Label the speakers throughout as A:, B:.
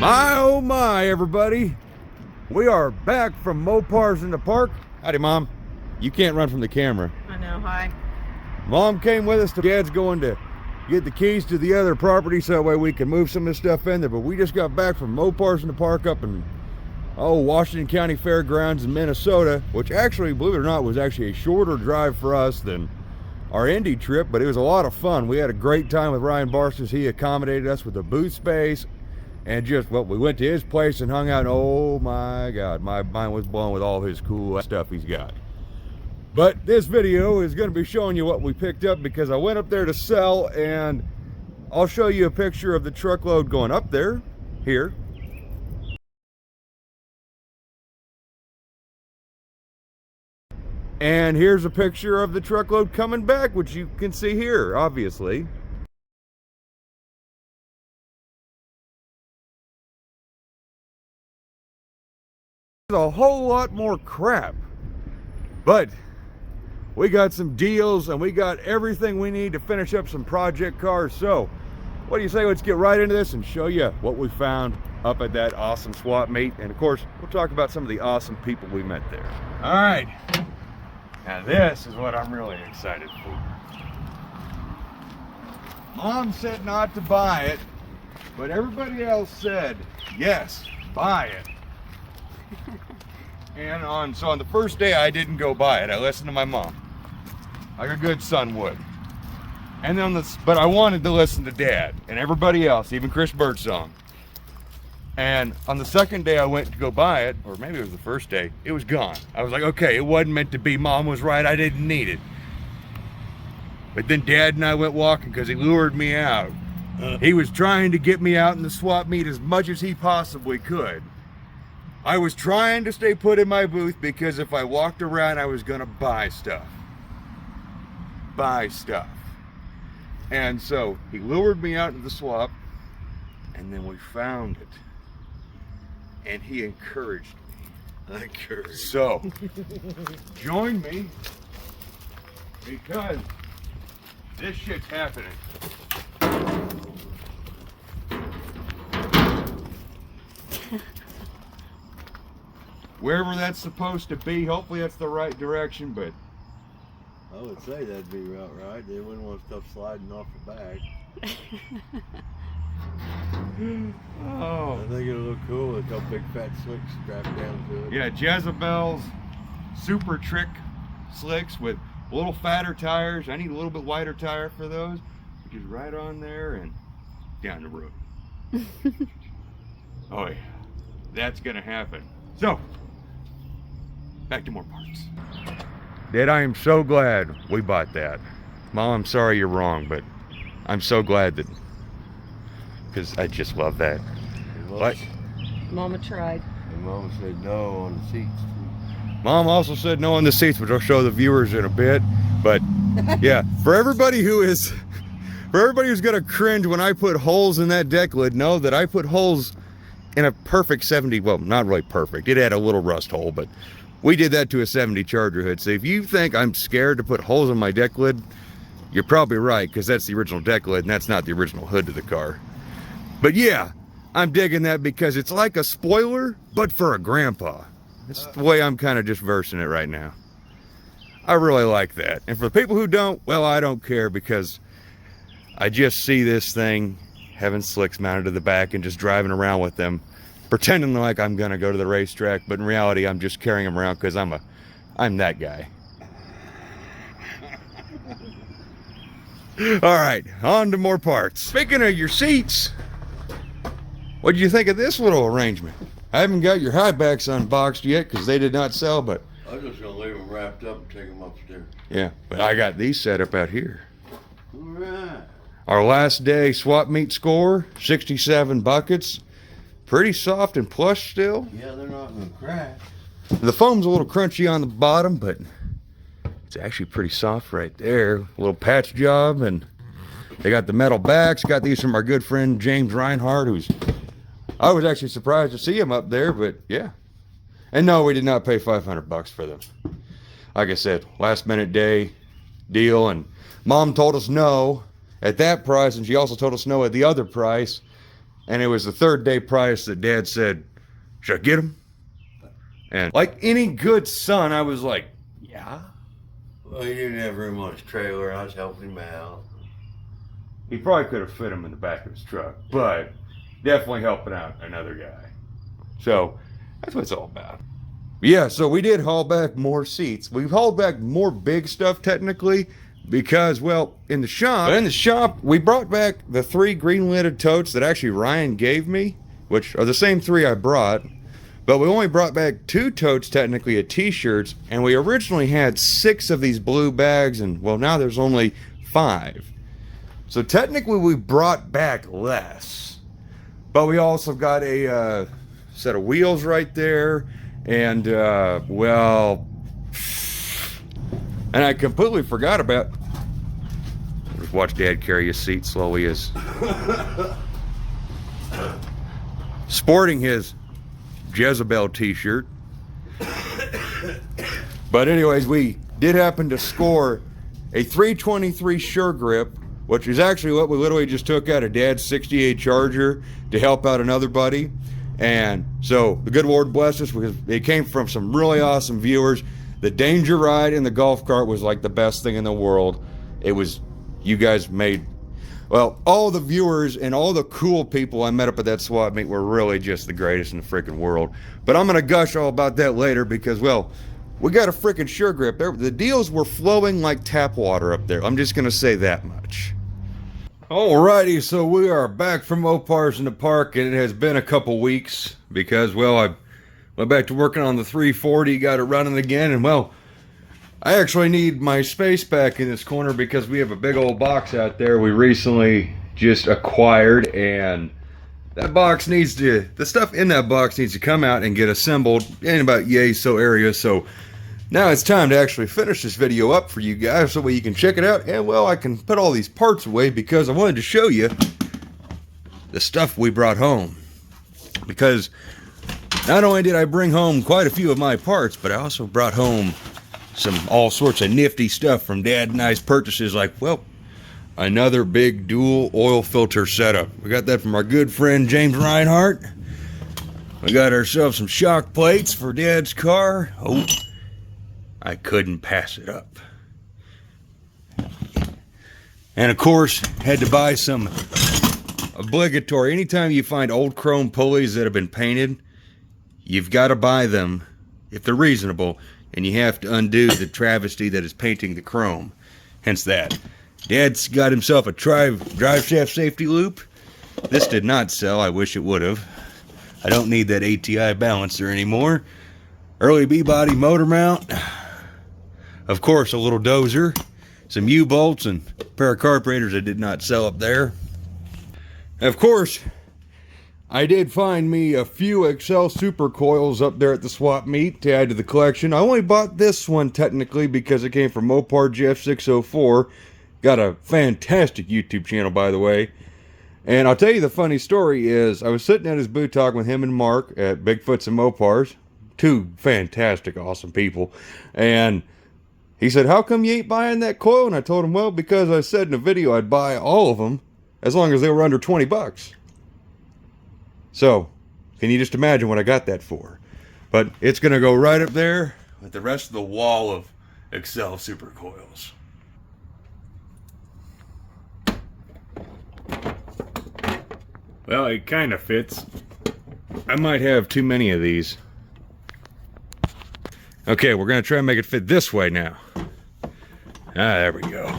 A: My oh my, everybody. We are back from Mopars in the park. Howdy, Mom. You can't run from the camera.
B: I know, hi.
A: Mom came with us. Dad's going to get the keys to the other property so that way we can move some of this stuff in there. But we just got back from Mopars in the park up in Washington County Fairgrounds in Minnesota, which actually, believe it or not, was actually a shorter drive for us than our Indy trip, but it was a lot of fun. We had a great time with Ryan Barsters. He accommodated us with the booth space. And just, well, we went to his place and hung out, and oh my God, my mind was blown with all his cool stuff he's got. But this video is going to be showing you what we picked up because I went up there to sell, and I'll show you a picture of the truckload going up there, here. And here's a picture of the truckload coming back, which you can see here, obviously. A whole lot more crap, but we got some deals and we got everything we need to finish up some project cars. So what do you say, let's get right into this and show you what we found up at that awesome swap meet, and of course we'll talk about some of the awesome people we met there. All right, now this is what I'm really excited for. Mom said not to buy it, but everybody else said yes, buy it. And so on the first day I didn't go buy it. I listened to my mom, like a good son would. And then but I wanted to listen to Dad and everybody else, even Chris Birdsong. And on the second day I went to go buy it, or maybe it was the first day, it was gone. I was like, okay, it wasn't meant to be. Mom was right, I didn't need it. But then Dad and I went walking because he lured me out. He was trying to get me out in the swap meet as much as he possibly could. I was trying to stay put in my booth because if I walked around, I was gonna buy stuff. Buy stuff. And so he lured me out into the swap, and then we found it. And he encouraged me. So, join me because this shit's happening. Wherever that's supposed to be, hopefully that's the right direction, but
C: I would say that'd be about right. They wouldn't want stuff sliding off the back.
A: oh.
C: I think it'll look cool with a couple big fat slicks strapped down to it.
A: Yeah, Jezebel's super trick slicks with a little fatter tires. I need a little bit wider tire for those, which is right on there and down the road. Oh yeah, that's gonna happen. So, back to more parts. Dad, I am so glad we bought that. Mom, I'm sorry you're wrong, but I'm so glad that, because I just love that. What?
B: Mama tried.
C: And Mama said no on the seats too.
A: Mom also said no on the seats, which I'll show the viewers in a bit. But yeah, for everybody who's gonna cringe when I put holes in that deck lid, know that I put holes in a perfect 70, well, not really perfect. It had a little rust hole, but we did that to a 70 Charger hood. So if you think I'm scared to put holes in my deck lid, you're probably right, because that's the original deck lid and that's not the original hood to the car. But yeah, I'm digging that because it's like a spoiler, but for a grandpa. That's the way I'm kind of just versing it right now. I really like that. And for the people who don't, well, I don't care, because I just see this thing having slicks mounted to the back and just driving around with them, pretending like I'm gonna go to the racetrack, but in reality I'm just carrying them around because I'm that guy. All right, on to more parts. Speaking of your seats, what did you think of this little arrangement? I haven't got your high backs unboxed yet because they did not sell, but
C: I'm just gonna leave them wrapped up and take them upstairs.
A: yeah, but I got these set up out here.
C: All right.
A: Our last day swap meet score, 67 buckets. Pretty soft and plush still.
C: Yeah, they're not gonna crack.
A: The foam's a little crunchy on the bottom, but it's actually pretty soft right there. A little patch job, and they got the metal backs. Got these from our good friend James Reinhardt, I was actually surprised to see him up there, but yeah. And no, we did not pay 500 bucks for them. Like I said, last minute deal, and Mom told us no at that price, and she also told us no at the other price. And it was the third day price that Dad said, should I get them? And like any good son, I was like, yeah.
C: Well, he didn't have room on his trailer. I was helping him out.
A: He probably could have fit them in the back of his truck, but definitely helping out another guy. So that's what it's all about. Yeah, so we did haul back more seats. We've hauled back more big stuff technically because, well, in the shop, we brought back the 3 green-lidded totes that actually Ryan gave me, which are the same 3 I brought. But we only brought back 2 totes technically of t-shirts, and we originally had 6 of these blue bags, and well, now there's only 5. So technically we brought back less. But we also got a set of wheels right there, and well, and I completely forgot about, just watch Dad carry his seat slowly as sporting his Jezebel t-shirt. But anyways, we did happen to score a 323 Sure Grip, which is actually what we literally just took out of Dad's 68 Charger to help out another buddy. And so the good Lord bless us because it came from some really awesome viewers. The Danger Ride in the golf cart was like the best thing in the world. It was, you guys made, well, all the viewers and all the cool people I met up at that swap meet were really just the greatest in the freaking world. But I'm going to gush all about that later because, well, we got a freaking Sure Grip. The deals were flowing like tap water up there. I'm just going to say that much. Alrighty, so we are back from Mopars in the park, and it has been a couple weeks because, well, I went back to working on the 340, got it running again, and well, I actually need my space back in this corner because we have a big old box out there we recently just acquired, and that box needs to, the stuff in that box needs to come out and get assembled in about yay so area. So now it's time to actually finish this video up for you guys so that you can check it out, and well, I can put all these parts away because I wanted to show you the stuff we brought home. Because not only did I bring home quite a few of my parts, but I also brought home some all sorts of nifty stuff from Dad and I's purchases, like, well, another big dual oil filter setup. We got that from our good friend James Reinhardt. We got ourselves some shock plates for Dad's car. Oh, I couldn't pass it up. And of course, had to buy some obligatory. Anytime you find old chrome pulleys that have been painted, you've got to buy them if they're reasonable, and you have to undo the travesty that is painting the chrome. Hence that. Dad's got himself a drive shaft safety loop. This did not sell. I wish it would have. I don't need that ATI balancer anymore. Early B-body motor mount. Of course, a little dozer, some U-bolts, and a pair of carburetors that did not sell up there. Of course, I did find me a few Excel super coils up there at the swap meet to add to the collection. I only bought this one technically because it came from Mopar GF604. Got a fantastic YouTube channel, by the way. And I'll tell you the funny story is, I was sitting at his booth talking with him and Mark at Bigfoots and Mopars. 2 fantastic, awesome people. And he said, how come you ain't buying that coil? And I told him, well, because I said in a video I'd buy all of them as long as they were under 20 bucks. So, can you just imagine what I got that for? But it's going to go right up there with the rest of the wall of Excel super coils. Well, it kind of fits. I might have too many of these. Okay, we're going to try and make it fit this way now. Ah, there we go.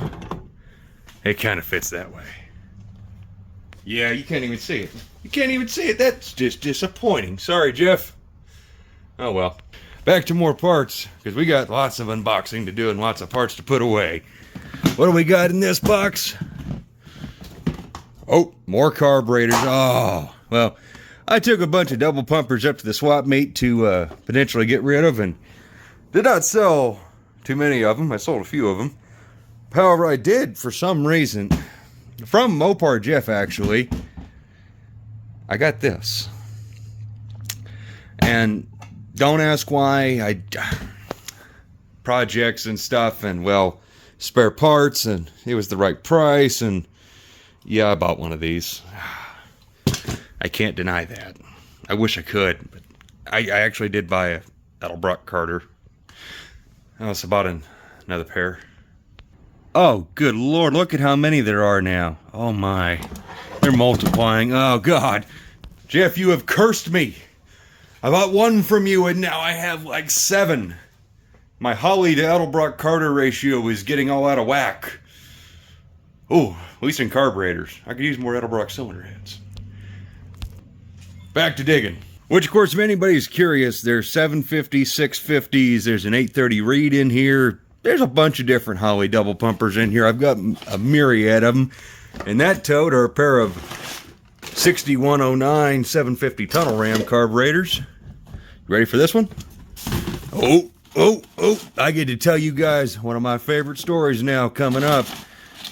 A: It kind of fits that way. Yeah, you can't even see it. You can't even see it. That's just disappointing. Sorry, Jeff. Oh, well. Back to more parts, because we got lots of unboxing to do and lots of parts to put away. What do we got in this box? Oh, more carburetors. Oh, well, I took a bunch of double pumpers up to the swap meet to potentially get rid of, and did not sell too many of them. I sold a few of them. However, I did, for some reason, from Mopar Jeff, actually, I got this. And don't ask why. Projects and stuff, and, well, spare parts, and it was the right price, and yeah, I bought one of these. I can't deny that. I wish I could, but I actually did buy a Edelbrock Carter. Oh, it's about another pair. Oh, good Lord, look at how many there are now. Oh my, they're multiplying. Oh God, Jeff, you have cursed me. I bought one from you and now I have like 7. My Holly to Edelbrock Carter ratio is getting all out of whack. Oh, at least in carburetors. I could use more Edelbrock cylinder heads. Back to digging. Which, of course, if anybody's curious, there's 750s, 650s, there's an 830 Reed in here. There's a bunch of different Holly double pumpers in here. I've got a myriad of them. And that tote are a pair of 6109 750 tunnel ram carburetors. You ready for this one? Oh, I get to tell you guys one of my favorite stories now coming up,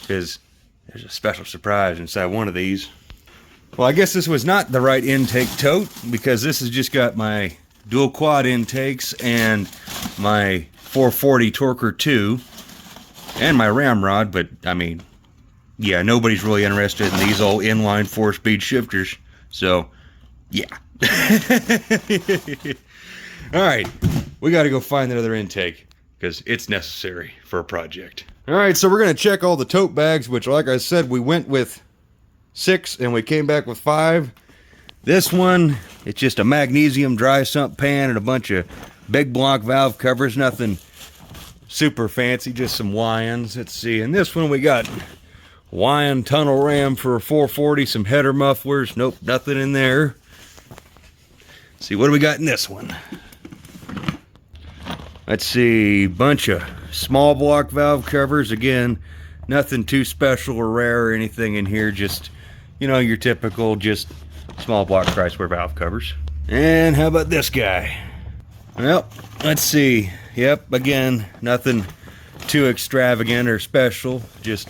A: because there's a special surprise inside one of these. Well, I guess this was not the right intake tote, because this has just got my dual quad intakes and my 440 Torquer 2 and my ramrod, but I mean, yeah, nobody's really interested in these old inline 4-speed shifters, so yeah. Alright, we got to go find another intake, because it's necessary for a project. Alright, so we're going to check all the tote bags, which, like I said, we went with 6 and we came back with 5. This one, it's just a magnesium dry sump pan and a bunch of big block valve covers. Nothing super fancy, just some Wyans. Let's see. In this one we got Wyan tunnel ram for a 440, some header mufflers. Nope, nothing in there. Let's see, what do we got in this one? Let's see, bunch of small block valve covers. Again, nothing too special or rare or anything in here, just, you know, your typical just small block Chrysler valve covers. And how about this guy? Well, let's see. Yep, again, nothing too extravagant or special, just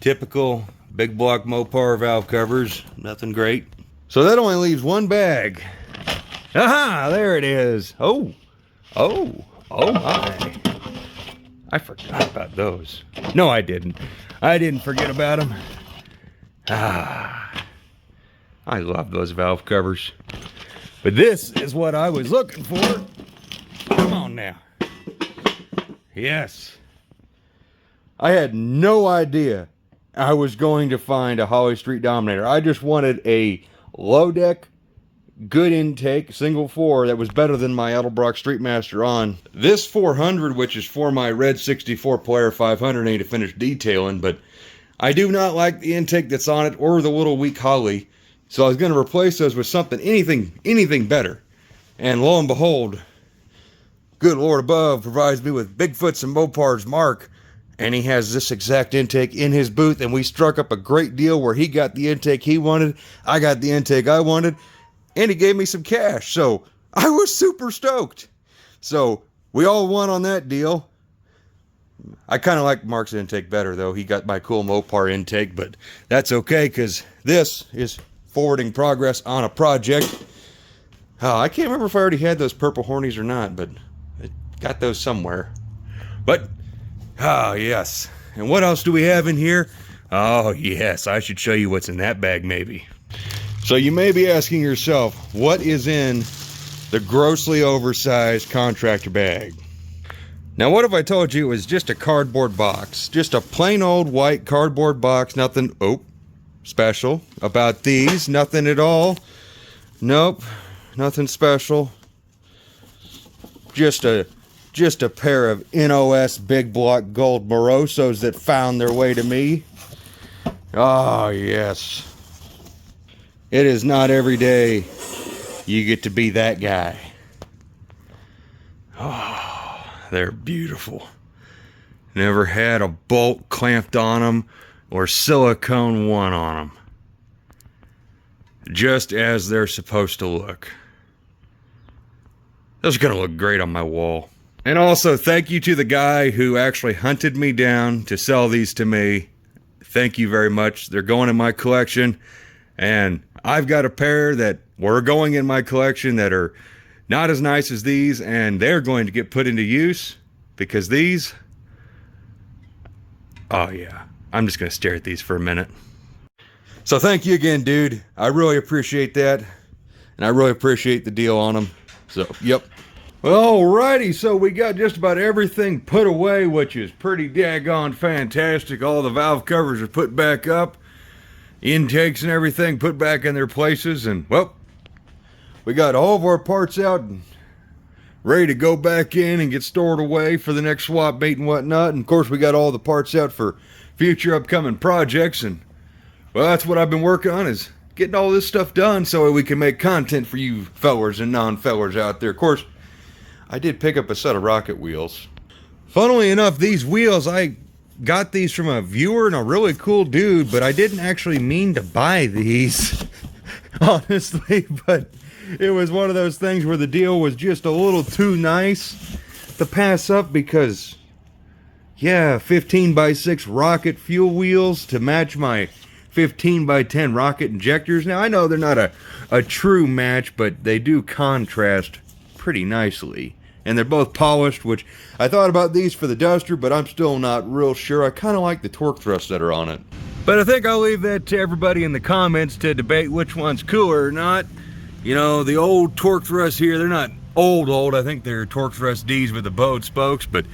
A: typical big block Mopar valve covers. Nothing great. So that only leaves one bag. Aha, there it is. Oh my. I forgot about those. No, I didn't. I didn't forget about them. Ah, I love those valve covers. But this is what I was looking for. Come on now. Yes. I had no idea I was going to find a Holly Street Dominator. I just wanted a low deck, good intake, single 4 that was better than my Edelbrock Streetmaster on. This 400, which is for my red 64 player 500, ain't to finish detailing, but I do not like the intake that's on it or the little weak Holly. So I was going to replace those with something, anything better. And lo and behold, good Lord above provides me with Bigfoot's and Mopars Mark. And he has this exact intake in his booth, and we struck up a great deal where he got the intake he wanted, I got the intake I wanted, and he gave me some cash. So I was super stoked. So we all won on that deal. I kind of like Mark's intake better, though. He got my cool Mopar intake, but that's okay, because this is forwarding progress on a project. I can't remember if I already had those purple hornies or not, but I got those somewhere. But yes. And what else do we have in here? Oh, yes. I should show you what's in that bag, maybe. So you may be asking yourself, what is in the grossly oversized contractor bag? Now, what if I told you it was just a cardboard box? Just a plain old white cardboard box. Nothing, special about these. Nothing at all. Nope. Nothing special. Just a pair of NOS big block gold Morosos that found their way to me. Oh, yes. It is not every day you get to be that guy. Oh, they're beautiful. Never had a bolt clamped on them or silicone one on them. Just as they're supposed to look. Those are going to look great on my wall. And also, thank you to the guy who actually hunted me down to sell these to me. Thank you very much. They're going in my collection. And I've got a pair that were going in my collection that are not as nice as these. And they're going to get put into use. Because these... oh yeah. I'm just going to stare at these for a minute. So thank you again, dude. I really appreciate that. And I really appreciate the deal on them. So, yep. Alrighty, so we got just about everything put away, which is pretty daggone fantastic. All the valve covers are put back up. Intakes and everything put back in their places. And, well, we got all of our parts out and ready to go back in and get stored away for the next swap meet and whatnot. And, of course, we got all the parts out for future upcoming projects. And, well, that's what I've been working on, is getting all this stuff done so we can make content for you fellers and non-fellers out there. Of course, I did pick up a set of rocket wheels. Funnily enough, these wheels, I got these from a viewer and a really cool dude, but I didn't actually mean to buy these, honestly, but it was one of those things where the deal was just a little too nice to pass up because, yeah, 15x6 rocket fuel wheels to match my 15x10 rocket injectors. Now, I know they're not a true match, but they do contrast pretty nicely. And they're both polished, which I thought about these for the Duster, but I'm still not real sure. I kind of like the torque thrusts that are on it. But I think I'll leave that to everybody in the comments to debate which one's cooler or not. You know, the old torque thrusts here, they're not old. I think they're torque thrust Ds with the bowed spokes, but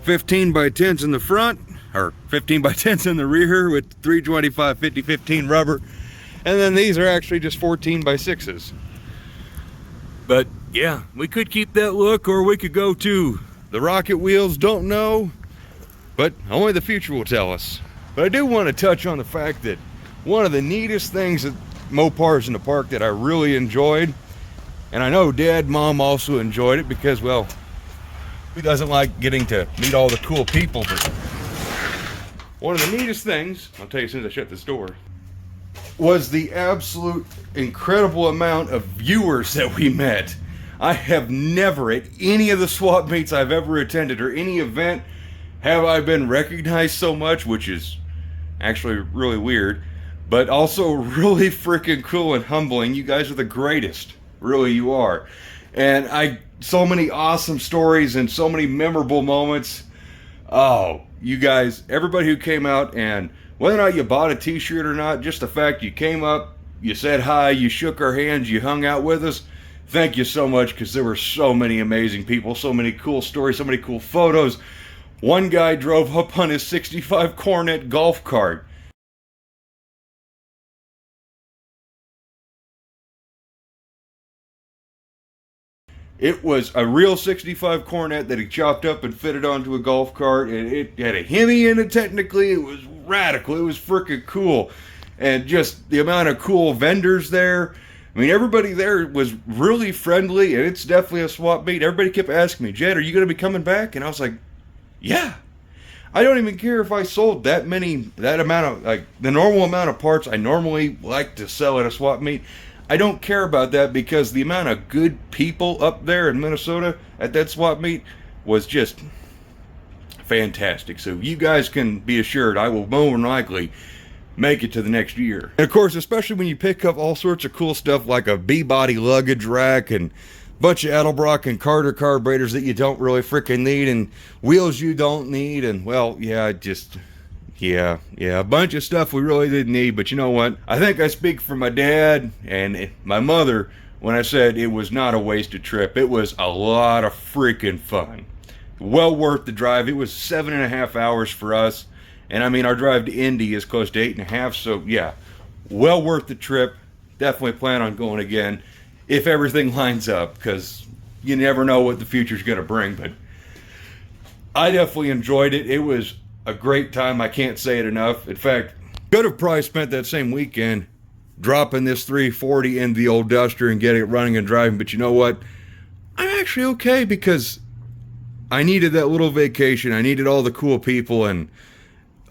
A: 15x10s in the front, or 15x10s in the rear with 325 50-15 rubber. And then these are actually just 14x6s. But yeah, we could keep that look, or we could go to the rocket wheels, don't know, but only the future will tell us. But I do want to touch on the fact that one of the neatest things at Mopars in the park that I really enjoyed, and I know Dad, Mom also enjoyed it because, well, who doesn't like getting to meet all the cool people? But one of the neatest things, I'll tell you as soon as I shut this door, was the absolute incredible amount of viewers that we met. I have never, at any of the swap meets I've ever attended or any event, have I been recognized so much, which is actually really weird, but also really freaking cool and humbling. You guys are the greatest. Really, you are. And so many awesome stories and so many memorable moments. Oh, you guys, everybody who came out, and whether or not you bought a t-shirt or not, just the fact you came up, you said hi, you shook our hands, you hung out with us. Thank you so much, because there were so many amazing people, so many cool stories, so many cool photos. One guy drove up on his 65 Cornet golf cart. It was a real 65 Cornet that he chopped up and fitted onto a golf cart, and it had a Hemi in it technically. It was radical. It was freaking cool. And just the amount of cool vendors there. I mean, everybody there was really friendly, and it's definitely a swap meet. Everybody kept asking me, Jed, are you going to be coming back? And I was like, yeah. I don't even care if I sold that amount of, like, the normal amount of parts I normally like to sell at a swap meet. I don't care about that, because the amount of good people up there in Minnesota at that swap meet was just fantastic. So you guys can be assured I will more than likely make it to the next year. And of course, especially when you pick up all sorts of cool stuff like a B-body luggage rack and a bunch of Edelbrock and Carter carburetors that you don't really freaking need, and wheels you don't need, and well, yeah, a bunch of stuff we really didn't need. But you know what? I think I speak for my dad and my mother when I said it was not a wasted trip. It was a lot of freaking fun. Well worth the drive. It was 7.5 hours for us. And I mean, our drive to Indy is close to 8.5. So yeah, well worth the trip. Definitely plan on going again if everything lines up, because you never know what the future's going to bring. But I definitely enjoyed it. It was a great time. I can't say it enough. In fact, could have probably spent that same weekend dropping this 340 in the old Duster and getting it running and driving. But you know what? I'm actually okay, because I needed that little vacation. I needed all the cool people and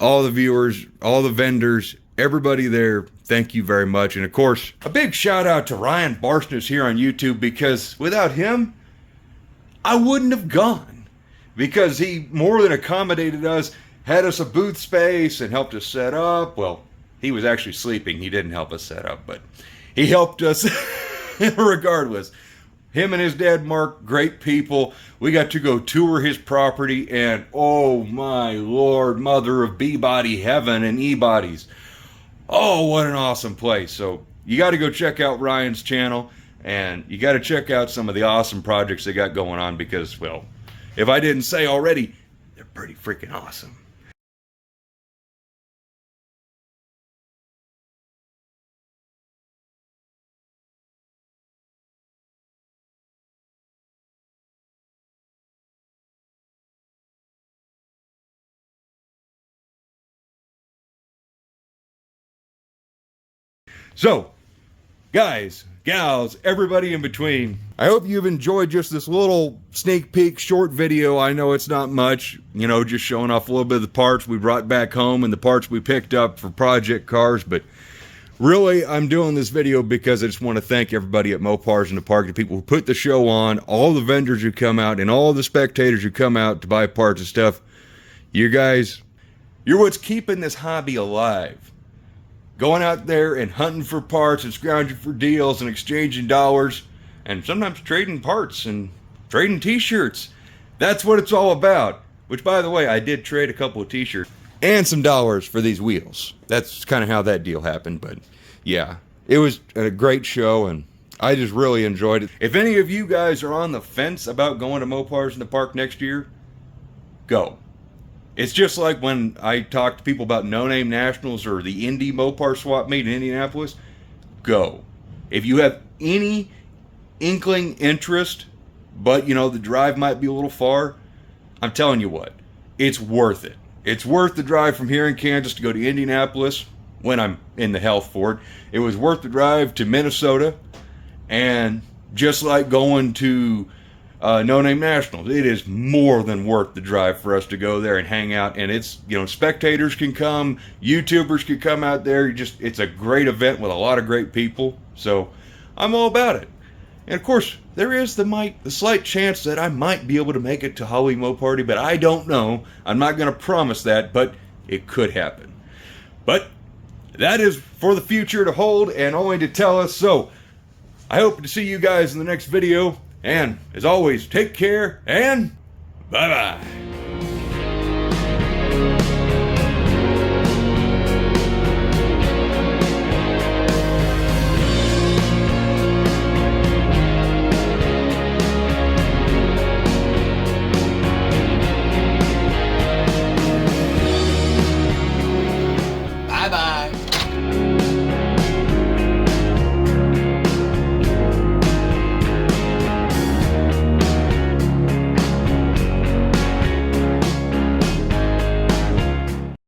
A: all the viewers, all the vendors, everybody there. Thank you very much. And of course, a big shout out to Ryan Barsness here on YouTube, because without him, I wouldn't have gone, because he more than accommodated us, had us a booth space and helped us set up. Well, he was actually sleeping. He didn't help us set up, but he helped us regardless. Him and his dad, Mark, great people. We got to go tour his property, and oh my Lord, mother of B-body heaven and E-bodies. Oh, what an awesome place. So you got to go check out Ryan's channel, and you got to check out some of the awesome projects they got going on because, well, if I didn't say already, they're pretty freaking awesome. So, guys, gals, everybody in between, I hope you've enjoyed just this little sneak peek short video. I know it's not much, you know, just showing off a little bit of the parts we brought back home and the parts we picked up for project cars, but really, I'm doing this video because I just want to thank everybody at Mopars in the Park, the people who put the show on, all the vendors who come out, and all the spectators who come out to buy parts and stuff. You guys, you're what's keeping this hobby alive. Going out there and hunting for parts and scrounging for deals and exchanging dollars and sometimes trading parts and trading t-shirts. That's what it's all about. Which, by the way, I did trade a couple of t-shirts and some dollars for these wheels. That's kind of how that deal happened. But yeah, it was a great show and I just really enjoyed it. If any of you guys are on the fence about going to Mopars in the Park next year, go. It's just like when I talk to people about No Name Nationals or the Indy Mopar swap meet in Indianapolis. Go. If you have any inkling interest, but you know the drive might be a little far, I'm telling you what, it's worth it. It's worth the drive from here in Kansas to go to Indianapolis when I'm in the health for it. It was worth the drive to Minnesota, and just like going to No Name Nationals, it is more than worth the drive for us to go there and hang out. And it's, you know, spectators can come, YouTubers can come out there. It's a great event with a lot of great people. So I'm all about it. And of course, there is the slight chance that I might be able to make it to Halloween Mo Party, but I don't know. I'm not going to promise that, but it could happen. But that is for the future to hold and only to tell us. So I hope to see you guys in the next video. And as always, take care and bye-bye.